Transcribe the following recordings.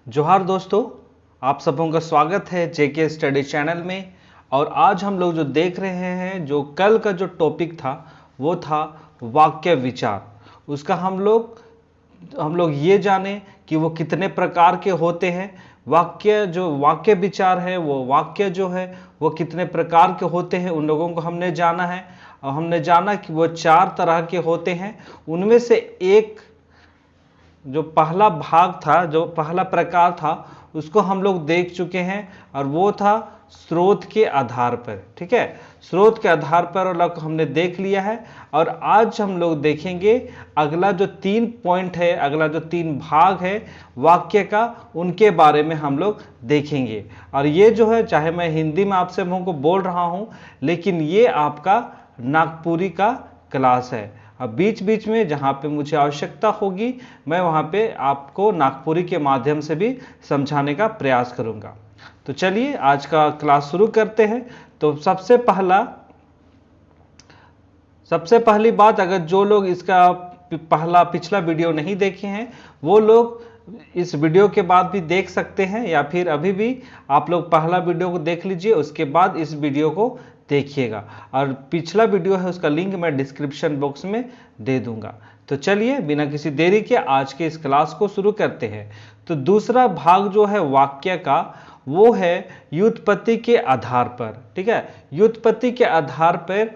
जोहार दोस्तों, आप सबों का स्वागत है जेके स्टडी चैनल में। और आज हम लोग जो देख रहे हैं, जो कल का जो टॉपिक था वो था वाक्य विचार। उसका हम लोग ये जाने कि वो कितने प्रकार के होते हैं। वाक्य विचार है, वो वाक्य जो है वो कितने प्रकार के होते हैं, उन लोगों को हमने जाना है। और हमने जाना कि वो 4 तरह के होते हैं। उनमें से एक जो पहला भाग था, जो पहला प्रकार था, उसको हम लोग देख चुके हैं और वो था स्रोत के आधार पर। ठीक है, स्रोत के आधार पर वाला हमने देख लिया है। और आज हम लोग देखेंगे अगला जो 3 पॉइंट है, अगला जो 3 भाग है वाक्य का, उनके बारे में हम लोग देखेंगे। और ये जो है, चाहे मैं हिंदी में आपसे को बोल रहा हूं, लेकिन ये आपका नागपुरी का क्लास है। अब बीच बीच में जहाँ पे मुझे आवश्यकता होगी, मैं वहाँ पे आपको नागपुरी के माध्यम से भी समझाने का प्रयास करूँगा। तो चलिए आज का क्लास शुरू करते हैं। तो सबसे पहली बात, अगर जो लोग इसका पिछला वीडियो नहीं देखे हैं, वो लोग इस वीडियो के बाद भी देख सकते हैं, या फिर अभी भी आप लोग पहला वीडियो को देख लीजिए, उसके बाद इस वीडियो को देखिएगा। और पिछला वीडियो है, उसका लिंक मैं डिस्क्रिप्शन बॉक्स में दे दूंगा। तो चलिए बिना किसी देरी के आज के इस क्लास को शुरू करते हैं। तो दूसरा भाग जो है वाक्य का, वो है व्युत्पत्ति के आधार पर। ठीक है, व्युत्पत्ति के आधार पर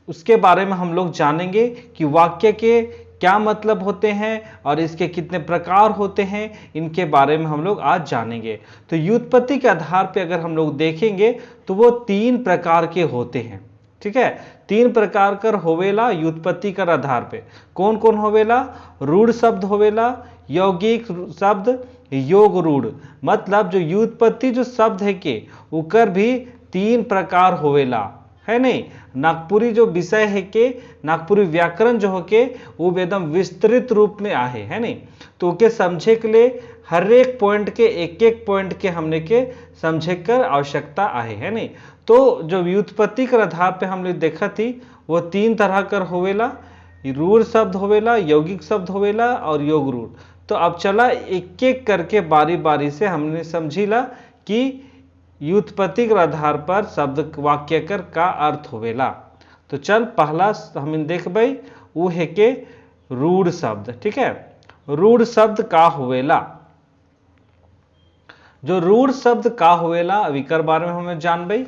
उसके बारे में हम लोग जानेंगे कि वाक्य के क्या मतलब होते हैं और इसके कितने प्रकार होते हैं, इनके बारे में हम लोग आज जानेंगे। तो व्युत्पत्ति के आधार पे अगर हम लोग देखेंगे तो वो 3 प्रकार के होते हैं। ठीक है, 3 प्रकार कर होवेला व्युत्पत्ति कर आधार पे। कौन कौन होवेला? रूढ़ शब्द होवेला, यौगिक शब्द, योग रूढ़। मतलब जो व्युत्पत्ति जो शब्द है के उकर भी 3 प्रकार होवेला, है नहीं। नागपुरी जो विषय है के, नागपुरी व्याकरण जो हो के, वो एकदम विस्तृत रूप में आहे, है नहीं। तो के समझे के लिए हर एक पॉइंट के एक पॉइंट के हमने के समझे कर आवश्यकता आहे, है नहीं। तो जो व्युत्पत्ति के आधार पे हमने देखा थी, वो 3 तरह कर होवेला। रूढ़ शब्द होवेला, यौगिक शब्द होवेला और योग रूढ़। तो अब चला एक एक करके बारी बारी से हमने समझीला कि व्युत्पत्ति के आधार पर शब्द वाक्य कर का अर्थ होवेला। तो चल पहला हम देखबै, वो है के रूढ़ शब्द। ठीक है, रूढ़ शब्द का होवेला। जो रूढ़ शब्द का होवेला, अभी कर बारे में हमें जानबै।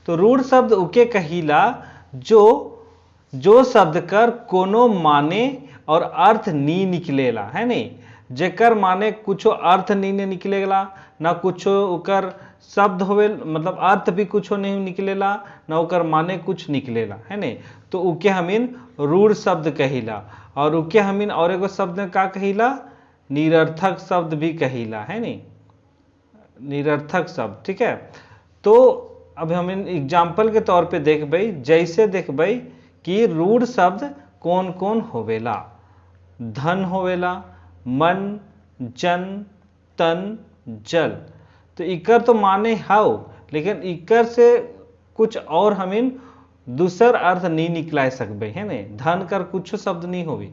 तो रूढ़ शब्द उके कहिला जो शब्द कर कोनो माने और अर्थ नी निकलेला, है नहीं। जेकर माने कुछो अर्थ नहीं निकलेला, ना कुछो उकर शब्द होवे, मतलब अर्थ भी कुछ नहीं निकलेला, ना उकर माने कुछ निकलेला, है नहीं। तो उके हमीन रूढ़ शब्द कहिला। और उके हमीन और एगो शब्द का कहिला, निरर्थक शब्द भी कहिला, है नहीं, निरर्थक शब्द। ठीक है, तो अब हम एग्जाम्पल के तौर पे देखबै, जैसे देखबै कि रूढ़ शब्द कौन कौन होवेला। धन होवेला, मन, जन, तन, जल। तो इकर तो माने हाउ, लेकिन इकर से कुछ और हमीन दूसर अर्थ नहीं निकला सकबे, है नहीं। धन कर कुछ शब्द नहीं होवी,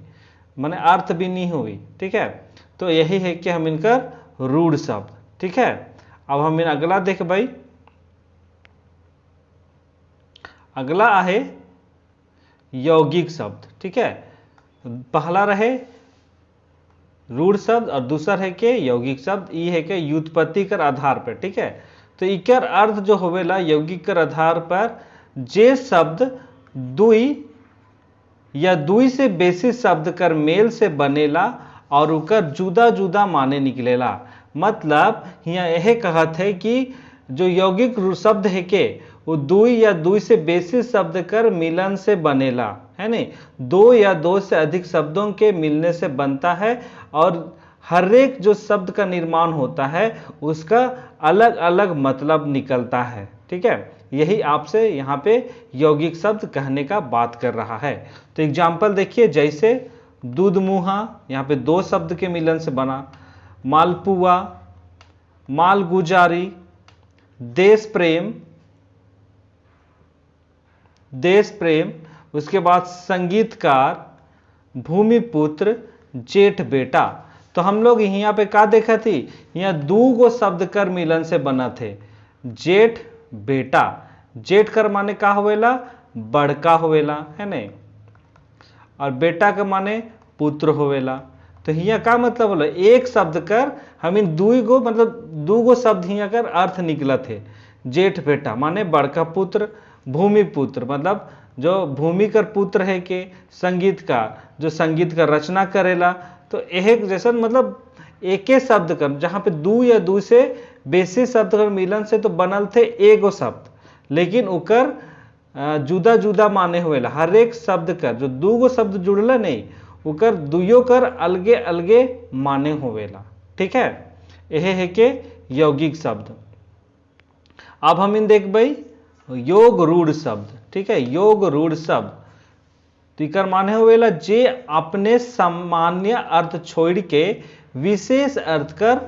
माने अर्थ भी नहीं होवी। ठीक है, तो यही है कि हम इनकर रूढ़ शब्द। ठीक है, अब हम अगला देखबै। अगला आहे यौगिक शब्द। ठीक है, पहला रहे रूढ़ शब्द और दूसरा है के यौगिक शब्द। ये है के व्युत्पत्ति कर आधार पर। ठीक है, तो इकर अर्थ जो होवेला यौगिक कर आधार पर, जे शब्द दुई या दुई से बेसी शब्द कर मेल से बनेला और उकर जुदा जुदा माने निकलेला। मतलब यहाँ यह कहत है कि जो यौगिक शब्द है के, वो दुई या दुई से बेसी शब्द कर मिलन से बनेला, है नहीं। 2 या 2 से अधिक शब्दों के मिलने से बनता है। और हर एक जो शब्द का निर्माण होता है उसका अलग अलग मतलब निकलता है। ठीक है, यही आपसे यहाँ पे यौगिक शब्द कहने का बात कर रहा है। तो एग्जाम्पल देखिए, जैसे दूध मुहा, यहाँ पे 2 शब्द के मिलन से बना। मालपुआ, मालगुजारी, देश प्रेम, देश प्रेम, उसके बाद संगीतकार, भूमिपुत्र, जेठ बेटा। तो हम लोग यहाँ पे का देखा थी, यहाँ दू गो शब्द कर मिलन से बना थे, जेठ बेटा। जेठ कर माने का होवेला, बड़का होवेला, है नहीं, और बेटा का माने पुत्र होवेला। तो हिया का मतलब बोला, एक शब्द कर हम इन दुगो मतलब दूगो शब्द हिया कर अर्थ निकला थे। जेठ बेटा माने बड़का पुत्र, भूमि पुत्र मतलब जो भूमि कर पुत्र है के, संगीत का जो संगीत का रचना करेला। तो एक जैसा मतलब एक शब्द कर जहाँ पे दू या दू से बेसी शब्द कर मिलन से तो बनल थे एगो शब्द, लेकिन उकर जुदा जुदा माने हुएला। हर एक शब्द कर जो दूगो शब्द जुड़ला नहीं, उकर दुयो कर अलगे अलगे माने होवेला। ठीक है, यह है के यौगिक शब्द। अब हम इन देख भाई योग रूढ़ शब्द। ठीक है, योग रूढ़ शब्द तो इकर माने होवेला जे अपने सामान्य अर्थ छोड़ के विशेष अर्थ कर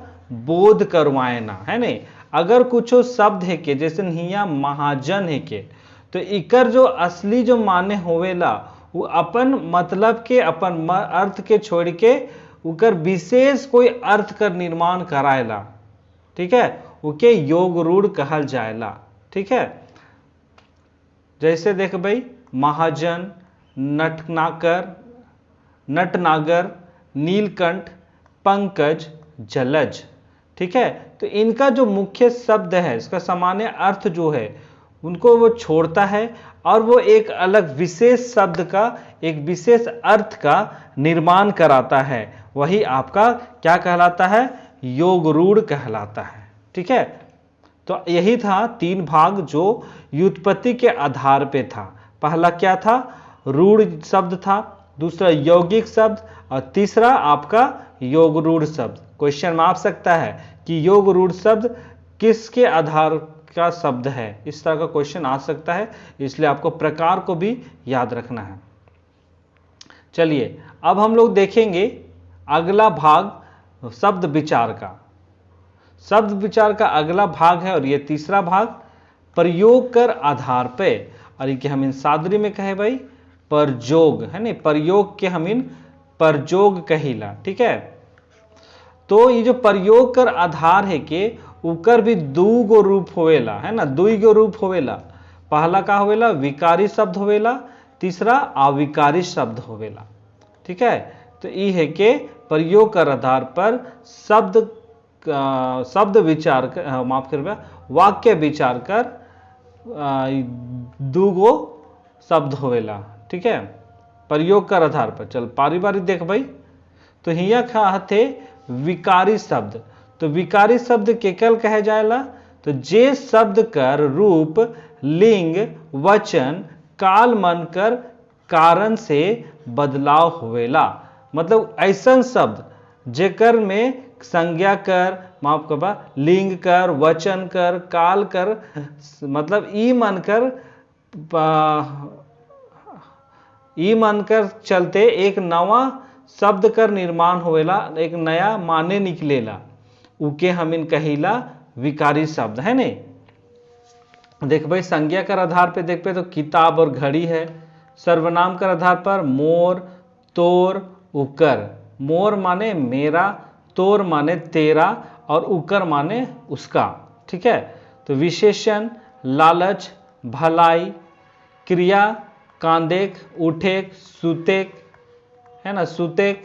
बोध करवाए ना, है नहीं। अगर कुछ शब्द है के जैसे हिया महाजन है के, तो इकर जो असली जो माने होवेला वो अपन मतलब के अपन अर्थ के छोड़ के उकर विशेष कोई अर्थ कर निर्माण कराएला। ठीक है, उके योग रूढ़ कहल जाएला। ठीक है, जैसे देख भाई महाजन, नटनागर, नीलकंठ, पंकज, जलज। ठीक है, तो इनका जो मुख्य शब्द है, इसका सामान्य अर्थ जो है उनको वो छोड़ता है और वो एक अलग विशेष शब्द का एक विशेष अर्थ का निर्माण कराता है। वही आपका क्या कहलाता है, योग रूढ़ कहलाता है। ठीक है, तो यही था 3 भाग जो व्युत्पत्ति के आधार पे था। पहला क्या था, रूढ़ शब्द था, दूसरा यौगिक शब्द, और तीसरा आपका योग रूढ़ शब्द। क्वेश्चन में आ सकता है कि योग रूढ़ शब्द किसके आधार का शब्द है, इस तरह का क्वेश्चन आ सकता है, इसलिए आपको प्रकार को भी याद रखना है। चलिए अब हम लोग देखेंगे अगला भाग शब्द विचार का। शब्द विचार का अगला भाग है और ये तीसरा भाग प्रयोग कर आधार पे, और ये हम इन सादरी में कहे भाई प्रयोग, है नहीं, प्रयोग के हम इन प्रयोग कहिला। ठीक है, तो ये जो प्रयोग कर आधार है के उकर भी दू गो रूप होवेला, है ना, दुई गो रूप होवेला। पहला का होवेला विकारी शब्द होवेला, तीसरा अविकारी शब्द होवेला। ठीक है, तो ये है के प्रयोग कर आधार पर शब्द विचार कर, माफ कर, वाक्य विचार कर दू गो शब्द होवेला। ठीक है, प्रयोग कर आधार पर। चल पारी बारी देख भाई, तो हिया कहते विकारी शब्द। तो विकारी शब्द केकल कहे जाएला, तो जे शब्द कर रूप, लिंग, वचन, काल मन कर कारण से बदलाव होवेला। मतलब ऐसा शब्द जेकर में संज्ञा कर, माफ करबा, लिंग कर, वचन कर, काल कर, मतलब ई मानकर चलते एक नवा शब्द कर निर्माण होवेला, एक नया माने निकलेला, उके हम इन कहिला विकारी शब्द, है नहीं। देख भाई संज्ञा कर आधार पे देख पे तो किताब और घड़ी है। सर्वनाम कर आधार पर मोर, तोर, उकर। मोर माने मेरा, तोर माने तेरा, और उकर माने उसका। ठीक है, तो विशेषण लालच, भलाई, क्रिया कांदेक, उठेक, सुतेक, है ना, सुतेक।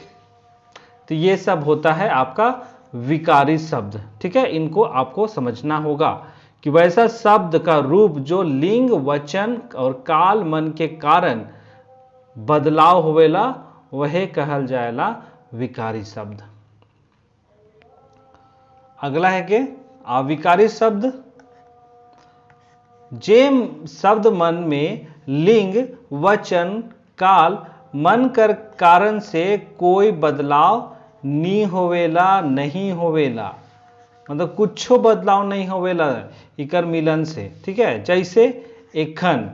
तो ये सब होता है आपका विकारी शब्द। ठीक है, इनको आपको समझना होगा कि वैसा शब्द का रूप जो लिंग, वचन और काल मन के कारण बदलाव होवेला वह कहल जाएला विकारी शब्द। अगला है कि अविकारी शब्द। जे शब्द मन में लिंग, वचन, काल, मन कर कारण से कोई बदलाव नहीं होवेला, मतलब कुछ बदलाव नहीं होवेला इकर मिलन से। ठीक है, जैसे एखन,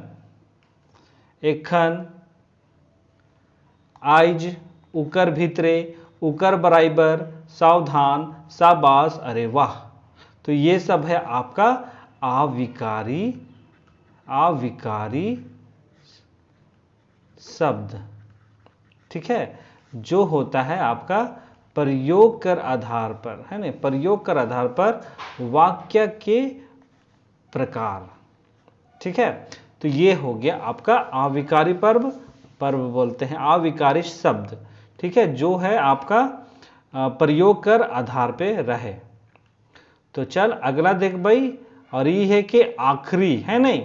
आइज, उकर भीतरे, उकर बराबर, सावधान, शाबाश, अरे वाह। तो ये सब है आपका अविकारी शब्द, ठीक है, जो होता है आपका प्रयोग कर आधार पर, है ना, प्रयोग कर आधार पर वाक्य के प्रकार, ठीक है। तो ये हो गया आपका अविकारी पर्व बोलते हैं अविकारी शब्द, ठीक है, जो है आपका प्रयोग कर आधार पे रहे। तो चल अगला देख भाई, और ये है कि आखिरी, है नहीं,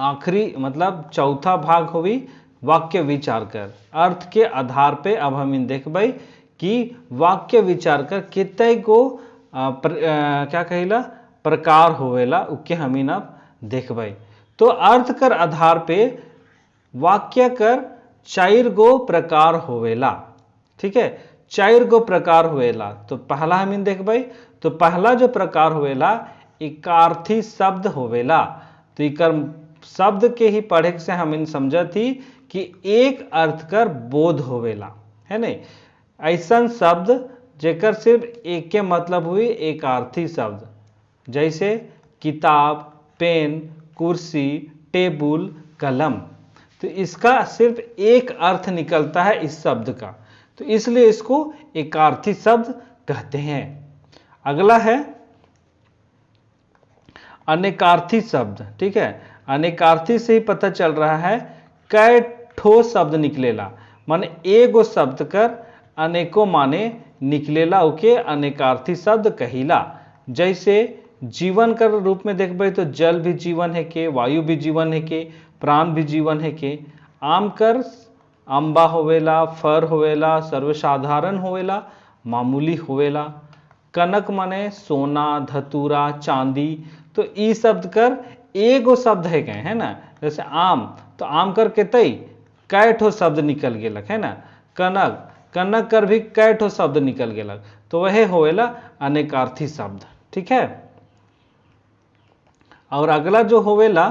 आखिरी मतलब चौथा भाग हुई वाक्य विचार कर, अर्थ के आधार पे। अब हम इन देख भाई कि वाक्य विचार कर कितने को क्या कहिला प्रकार होवेला, उके हम इन अब देख भाई। तो अर्थ कर आधार पे वाक्य कर 4 गो प्रकार होवेला, ठीक है, 4 गो प्रकार होवेला। तो पहला हम इन देख भाई, तो पहला जो प्रकार होवेला इकार्थी शब्द होवेला। तो इकर शब्द के ही पढ़े से हम इन समझा थी कि एक अर्थ कर बोध होवेला, है नहीं, ऐसा शब्द जेकर सिर्फ एक के मतलब हुई एक अर्थी शब्द, जैसे किताब, पेन, कुर्सी, टेबुल, कलम। तो इसका सिर्फ एक अर्थ निकलता है इस शब्द का, तो इसलिए इसको एकार्थी शब्द कहते हैं। अगला है अनेकार्थी शब्द, ठीक है, अनेकार्थी से ही पता चल रहा है कई ठो शब्द निकलेला, माने एगो शब्द कर अनेकों माने निकलेला, ओके अनेकार्थी शब्द कहिला। जैसे जीवन कर रूप में देखबे तो जल भी जीवन है के, वायु भी जीवन है के, प्राण भी जीवन है के। आम कर अम्बा होवेला, फर होवेला, सर्वसाधारण होवेला, मामूली होवेला। कनक माने सोना, धतूरा, चांदी। तो ई शब्द कर एगो शब्द है गए, है ना, जैसे आम, तो आम कर के तई कै ठो शब्द निकल गेलक, है ना। कनक, कनक कर भी कै ठो शब्द निकल गेलक, तो वह होवेला अनेकार्थी शब्द, ठीक है। और अगला जो होवेला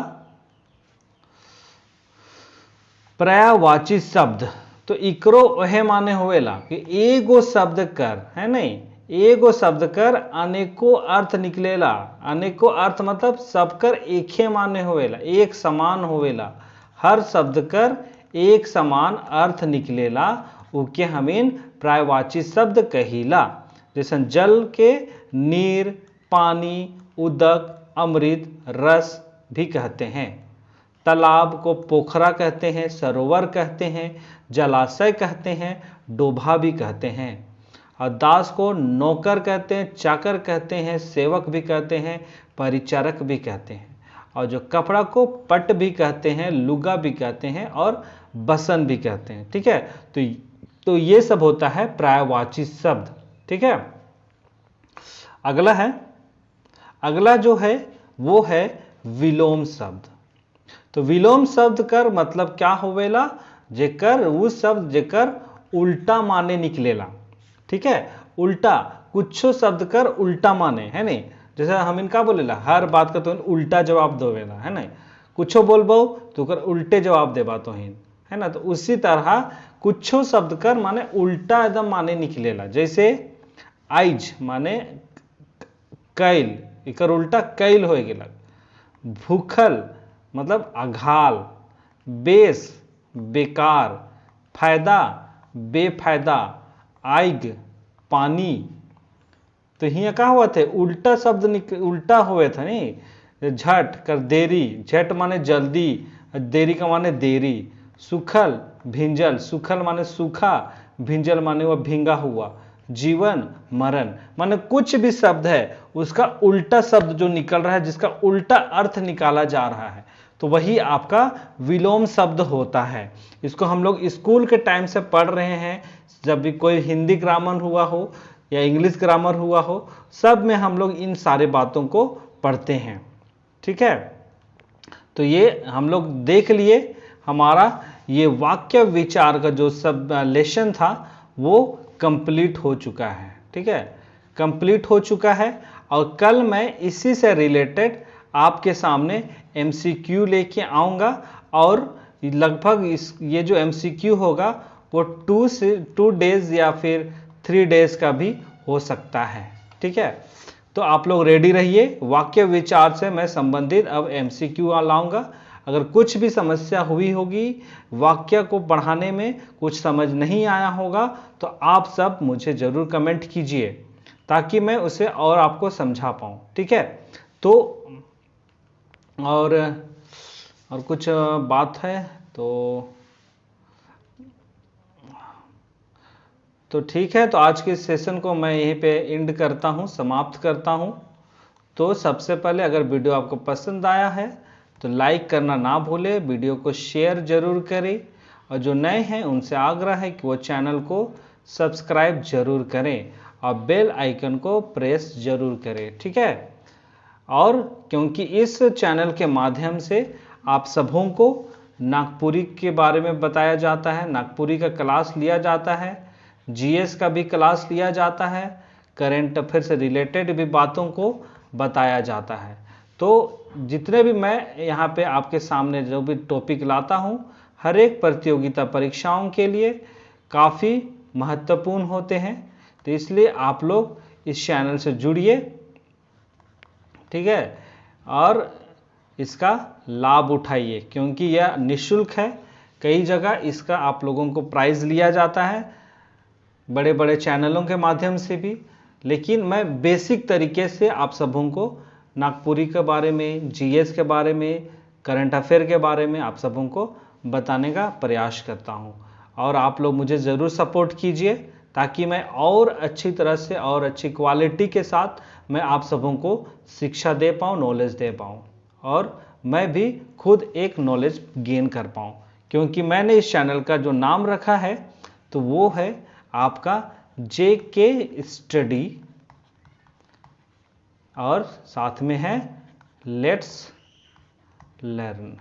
पर्यायवाची शब्द, तो इकरो वह माने होवेला कि एगो शब्द कर, है नहीं, एगो शब्द कर अनेकों अर्थ निकलेला। अनेकों अर्थ मतलब सबकर एक ही माने होवेला, एक समान होवेला, हर शब्द कर एक समान अर्थ निकलेला, उके हमीन पर्यायवाची शब्द कहिला। जैसे जल के नीर, पानी, उदक, अमृत, रस भी कहते हैं। तालाब को पोखरा कहते हैं, सरोवर कहते हैं, जलाशय कहते हैं, डोभा भी कहते हैं। और दास को नौकर कहते हैं, चाकर कहते हैं, सेवक भी कहते हैं, परिचारक भी कहते हैं। और जो कपड़ा को पट भी कहते हैं, लुगा भी कहते हैं, और बसन भी कहते हैं, ठीक है। तो ये सब होता है पर्यायवाची शब्द, ठीक है। अगला है, अगला जो है वो है विलोम शब्द। तो विलोम शब्द कर मतलब क्या होवेला, जेकर उस शब्द जेकर उल्टा माने निकलेला, ठीक है। उल्टा कुछो शब्द कर उल्टा माने, है नहीं, जैसे हम इनका बोलेला हर बात का तो उल्टा जवाब दोवेला, है नहीं, कुछो बोलबो तो कर उल्टे जवाब देबा तो हिन, है ना। तो उसी तरह कुछो शब्द कर माने उल्टा एकदम माने निकलेला। जैसे आइज माने कैल, इकर उल्टा कैल हो गेला। भूखल मतलब अघाल, बेस बेकार, फायदा बेफायदा, आइग पानी। तो हियाँ का हुआ थे उल्टा शब्द उल्टा हुए था नहीं। झट कर देरी, झट माने जल्दी, देरी का माने देरी। सुखल भिंजल, सुखल माने सूखा, भिंजल माने वह भींगा हुआ। जीवन मरण माने कुछ भी शब्द है उसका उल्टा शब्द जो निकल रहा है, जिसका उल्टा अर्थ निकाला जा रहा है, तो वही आपका विलोम शब्द होता है। इसको हम लोग स्कूल के टाइम से पढ़ रहे हैं, जब भी कोई हिंदी ग्रामर हुआ हो या इंग्लिश ग्रामर हुआ हो, सब में हम लोग इन सारे बातों को पढ़ते हैं, ठीक है। तो ये हम लोग देख लिए, हमारा ये वाक्य विचार का जो सब लेसन था वो कंप्लीट हो चुका है, ठीक है, कंप्लीट हो चुका है। और कल मैं इसी से रिलेटेड आपके सामने MCQ लेके आऊँगा, और लगभग ये जो MCQ होगा वो 2 डेज या फिर 3 डेज का भी हो सकता है, ठीक है। तो आप लोग रेडी रहिए, वाक्य विचार से मैं संबंधित अब MCQ लाऊंगा। अगर कुछ भी समस्या हुई होगी, वाक्य को पढ़ाने में कुछ समझ नहीं आया होगा, तो आप सब मुझे ज़रूर कमेंट कीजिए ताकि मैं उसे और आपको समझा पाऊँ। ठीक है, तो और कुछ बात है तो ठीक है। तो आज के सेशन को मैं यहीं पे एंड करता हूँ, समाप्त करता हूँ। तो सबसे पहले अगर वीडियो आपको पसंद आया है तो लाइक करना ना भूलें, वीडियो को शेयर जरूर करें, और जो नए हैं उनसे आग्रह है कि वो चैनल को सब्सक्राइब जरूर करें और बेल आइकन को प्रेस जरूर करें। ठीक है, और क्योंकि इस चैनल के माध्यम से आप सबों को नागपुरी के बारे में बताया जाता है, नागपुरी का क्लास लिया जाता है, जीएस का भी क्लास लिया जाता है, करेंट अफेयर से रिलेटेड भी बातों को बताया जाता है। तो जितने भी मैं यहाँ पे आपके सामने जो भी टॉपिक लाता हूँ, हर एक प्रतियोगिता परीक्षाओं के लिए काफ़ी महत्वपूर्ण होते हैं। तो इसलिए आप लोग इस चैनल से जुड़िए, ठीक है, और इसका लाभ उठाइए क्योंकि यह निःशुल्क है। कई जगह इसका आप लोगों को प्राइज़ लिया जाता है बड़े बड़े चैनलों के माध्यम से भी, लेकिन मैं बेसिक तरीके से आप सबों को नागपुरी के बारे में, जीएस के बारे में, करंट अफेयर के बारे में आप सबों को बताने का प्रयास करता हूं। और आप लोग मुझे ज़रूर सपोर्ट कीजिए ताकि मैं और अच्छी तरह से और अच्छी क्वालिटी के साथ मैं आप सबों को शिक्षा दे पाऊँ, नॉलेज दे पाऊँ, और मैं भी खुद एक नॉलेज गेन कर पाऊँ। क्योंकि मैंने इस चैनल का जो नाम रखा है तो वो है आपका JK स्टडी, और साथ में है लेट्स लर्न।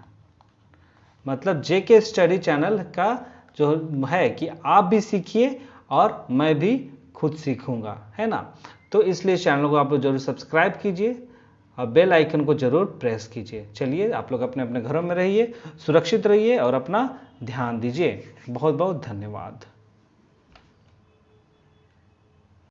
मतलब JK स्टडी चैनल का जो है कि आप भी सीखिए और मैं भी खुद सीखूंगा, है ना। तो इसलिए चैनल को आप लोग जरूर सब्सक्राइब कीजिए और बेल आइकन को जरूर प्रेस कीजिए। चलिए, आप लोग अपने अपने घरों में रहिए, सुरक्षित रहिए और अपना ध्यान दीजिए। बहुत बहुत धन्यवाद।